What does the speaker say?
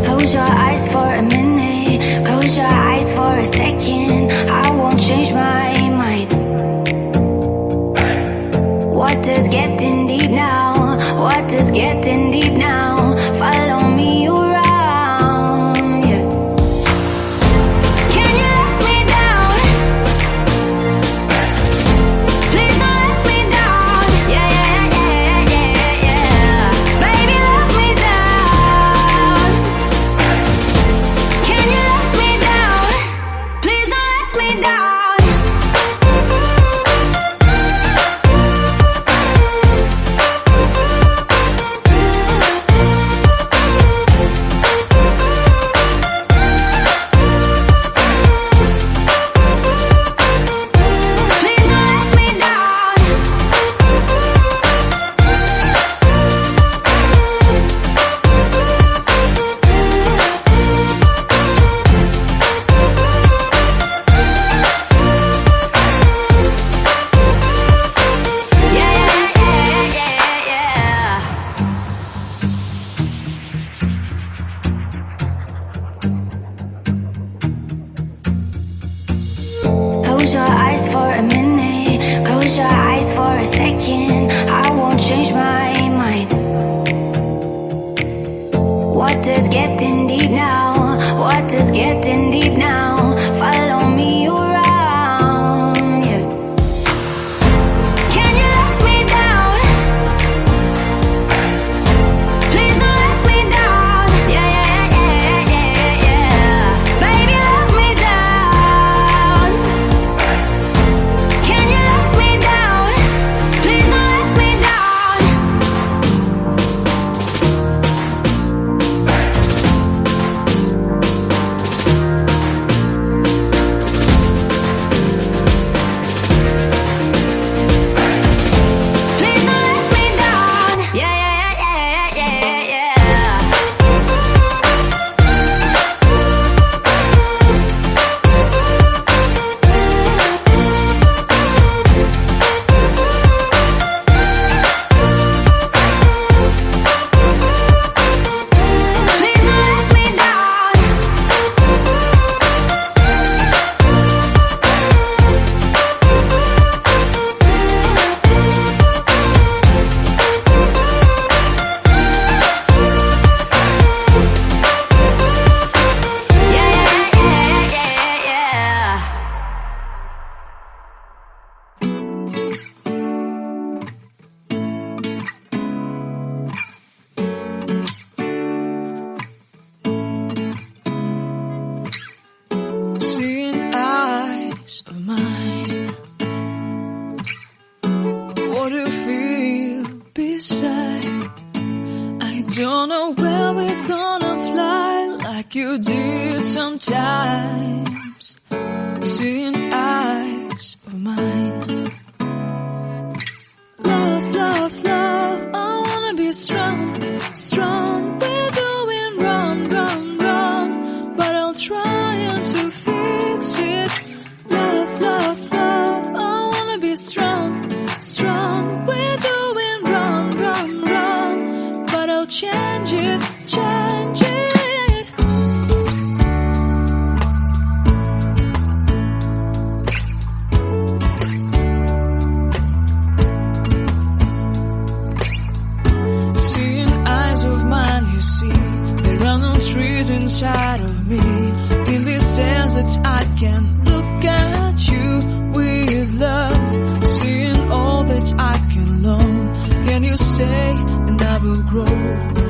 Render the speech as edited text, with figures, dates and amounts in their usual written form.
Close your eyes for a minute, close your eyes for a second. I won't change my mind. What does getting deep now? What does getting deep now? Follow me around, yeah. Can you let me down? Please don't let me down. Yeah, yeah, yeah, yeah, yeah. Baby, let me down. Can you let me down? Please don't let me down. Close your eyes for a minute, close your eyes for a second. I won't change my mind. What does getting deep now? What does getting deep now? Follow me around, yeah. Can you let me down? Please don't let me down. Yeah, yeah, yeah, yeah, yeah. Baby, let me down. Can you let me down? Please don't let me down. Please don't let me down. Yeah, yeah, yeah, yeah, yeah, yeah. Please don't let me down. Yeah, yeah, yeah, yeah, yeah. Seeing eyes of mine, what do you feel beside? I don't know where we're gonna fly like you did sometimes. Seeing eyes of mine, love, love, love, I wanna be strong, strong. We're doing wrong, wrong, wrong, but I'll try to fix it. Love, love, love, I wanna be strong, strong. We're doing wrong, wrong, wrong, but I'll change it, change it. Seeing eyes of mine, you see, there are no trees inside of me. In this desert, I can look at you with love. Seeing all that I can long. Can you stay and I will grow?